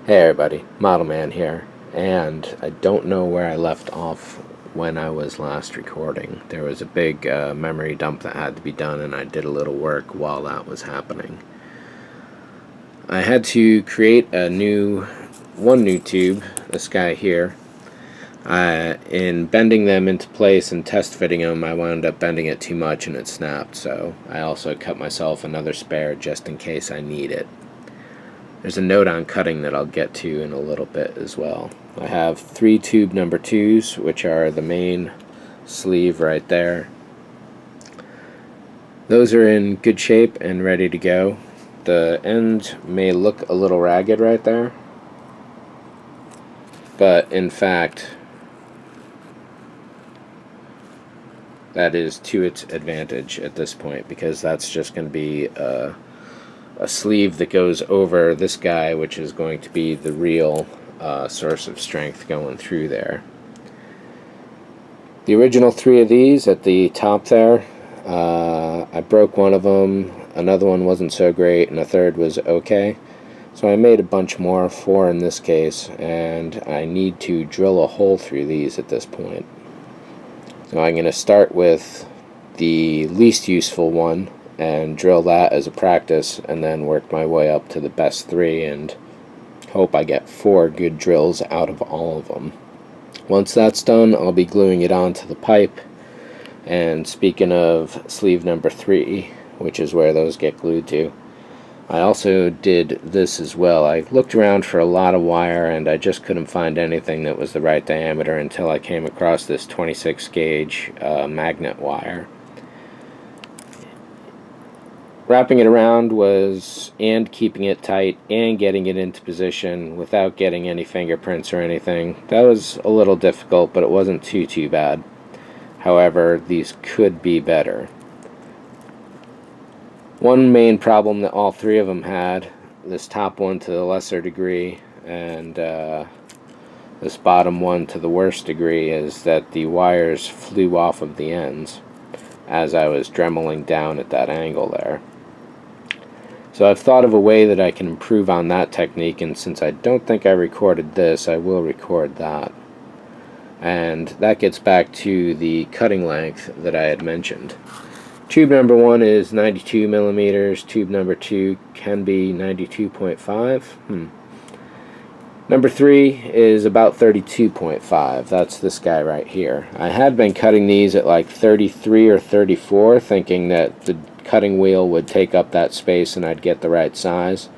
Hey everybody, ModelMan here, and I don't know where I left off when I was last recording. There was a big memory dump that had to be done, and I did a little work while that was happening. I had to create one new tube, this guy here. In bending them into place and test fitting them, I wound up bending it too much and it snapped, so I also cut myself another spare just in case I need it. There's a note on cutting that I'll get to in a little bit as well. I have 3 tube number 2s, which are the main sleeve right there. Those are in good shape and ready to go. The end may look a little ragged right there, but in fact that is to its advantage at this point, because that's just going to be a sleeve that goes over this guy, which is going to be the real source of strength going through there. The original 3 of these at the top there, I broke one of them, another one wasn't so great, and a third was okay. So I made a bunch more, 4 in this case, and I need to drill a hole through these at this point. So I'm going to start with the least useful one and drill that as a practice, and then work my way up to the best 3 and hope I get 4 good drills out of all of them. Once that's done, I'll be gluing it onto the pipe. And speaking of sleeve number 3, which is where those get glued to, I also did this as well. I looked around for a lot of wire and I just couldn't find anything that was the right diameter until I came across this 26 gauge magnet wire. Wrapping it around and keeping it tight and getting it into position without getting any fingerprints or anything. That was a little difficult, but it wasn't too bad. However, these could be better. One main problem that all 3 of them had, this top one to the lesser degree and this bottom one to the worst degree, is that the wires flew off of the ends as I was dremeling down at that angle there. So I've thought of a way that I can improve on that technique, and since I don't think I recorded this, I will record that. And that gets back to the cutting length that I had mentioned. Tube number 1 is 92 millimeters, tube number 2 can be 92.5. Number 3 is about 32.5, that's this guy right here. I had been cutting these at like 33 or 34, thinking that the cutting wheel would take up that space and I'd get the right size.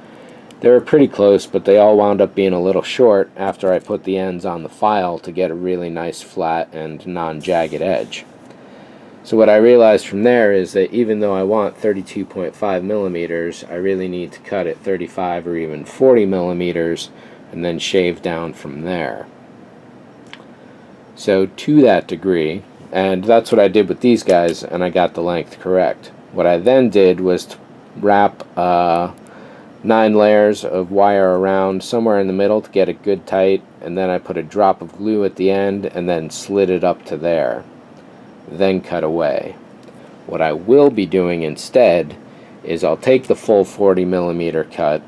They were pretty close, but they all wound up being a little short after I put the ends on the file to get a really nice flat and non-jagged edge. So what I realized from there is that even though I want 32.5 millimeters, I really need to cut at 35 or even 40 millimeters and then shave down from there. So to that degree, and that's what I did with these guys, and I got the length correct. What I then did was to wrap 9 layers of wire around somewhere in the middle to get it good tight, and then I put a drop of glue at the end and then slid it up to there. Then cut away. What I will be doing instead is I'll take the full 40 millimeter cut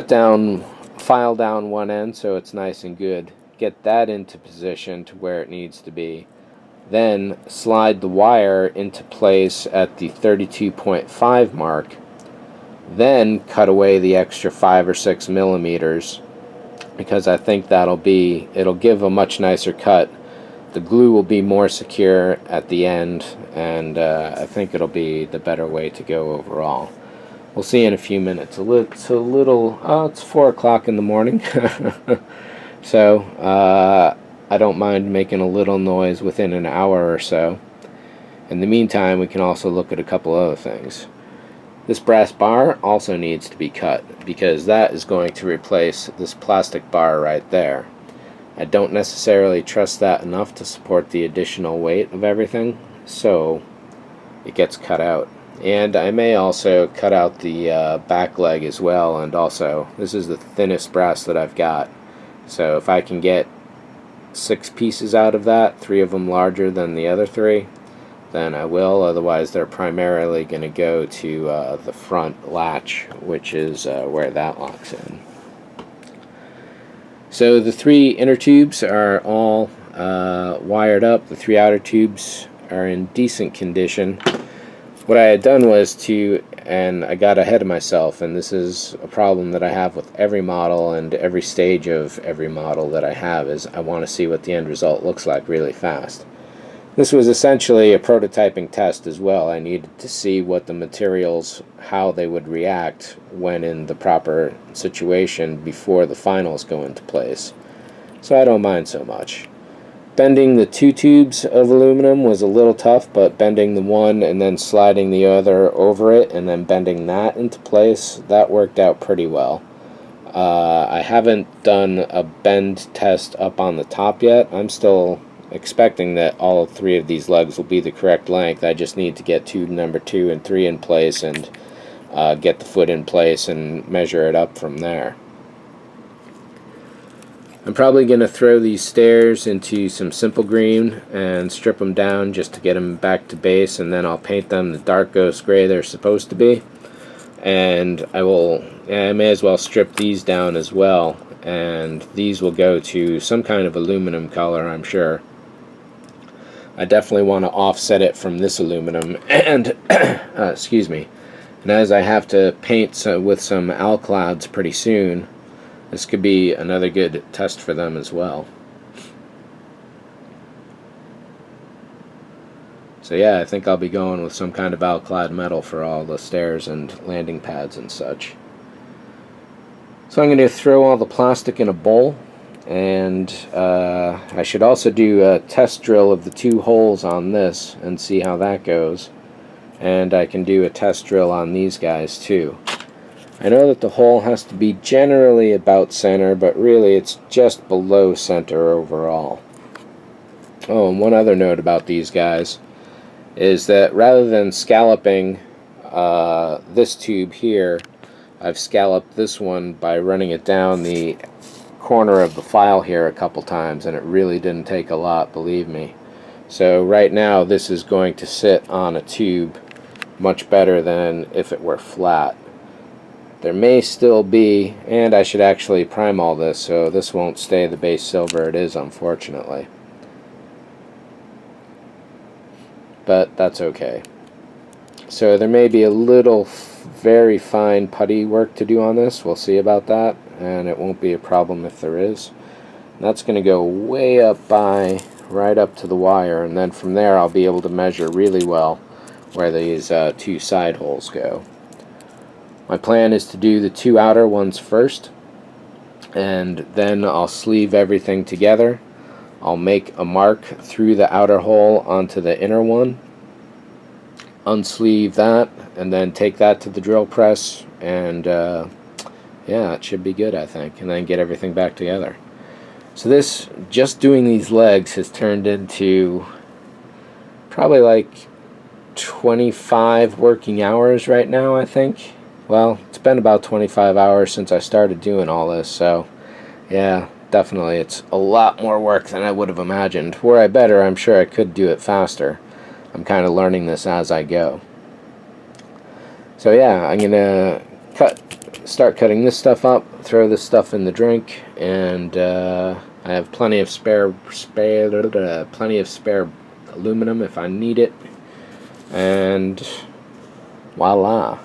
down, file down one end so it's nice and good, get that into position to where it needs to be, then slide the wire into place at the 32.5 mark, then cut away the extra 5 or 6 millimeters, because I think it'll give a much nicer cut. The glue will be more secure at the end, and I think it'll be the better way to go overall. We'll see in a few minutes. It's 4 o'clock in the morning, so I don't mind making a little noise within an hour or so. In the meantime, we can also look at a couple other things. This brass bar also needs to be cut, because that is going to replace this plastic bar right there. I don't necessarily trust that enough to support the additional weight of everything, so it gets cut out. And I may also cut out the back leg as well, and also, this is the thinnest brass that I've got. So if I can get 6 pieces out of that, 3 of them larger than the other 3, then I will. Otherwise, they're primarily going to go to the front latch, which is where that locks in. So the 3 inner tubes are all wired up. The 3 outer tubes are in decent condition. What I had done was and I got ahead of myself, and this is a problem that I have with every model and every stage of every model that I have, is I want to see what the end result looks like really fast. This was essentially a prototyping test as well. I needed to see what the materials, how they would react when in the proper situation before the finals go into place. So I don't mind so much. Bending the 2 tubes of aluminum was a little tough, but bending the one and then sliding the other over it and then bending that into place, that worked out pretty well. I haven't done a bend test up on the top yet. I'm still expecting that all 3 of these lugs will be the correct length. I just need to get tube number 2 and 3 in place and get the foot in place and measure it up from there. I'm probably going to throw these stairs into some simple green and strip them down just to get them back to base, and then I'll paint them the dark ghost gray they're supposed to be. And I may as well strip these down as well, and these will go to some kind of aluminum color, I'm sure. I definitely want to offset it from this aluminum, and excuse me. And as I have to paint with some alclads pretty soon, this could be another good test for them as well. So yeah, I think I'll be going with some kind of alclad metal for all the stairs and landing pads and such. So I'm going to throw all the plastic in a bowl, and I should also do a test drill of the 2 holes on this and see how that goes. And I can do a test drill on these guys too. I know that the hole has to be generally about center, but really it's just below center overall. Oh, and one other note about these guys is that rather than scalloping this tube here, I've scalloped this one by running it down the corner of the file here a couple times, and it really didn't take a lot, believe me. So right now this is going to sit on a tube much better than if it were flat. There may still be, and I should actually prime all this so this won't stay the base silver it is, unfortunately. But that's okay. So there may be a little very fine putty work to do on this. We'll see about that, and it won't be a problem if there is. And that's going to go way up by, right up to the wire, and then from there I'll be able to measure really well where these 2 side holes go. My plan is to do the 2 outer ones first, and then I'll sleeve everything together. I'll make a mark through the outer hole onto the inner one, unsleeve that, and then take that to the drill press, and yeah, it should be good, I think, and then get everything back together. So this, just doing these legs, has turned into probably like 25 working hours right now, I think. Well, it's been about 25 hours since I started doing all this, so yeah, definitely it's a lot more work than I would have imagined. Were I better, I'm sure I could do it faster. I'm kind of learning this as I go. So yeah, I'm gonna start cutting this stuff up, throw this stuff in the drink, and I have plenty of spare aluminum if I need it, and voila.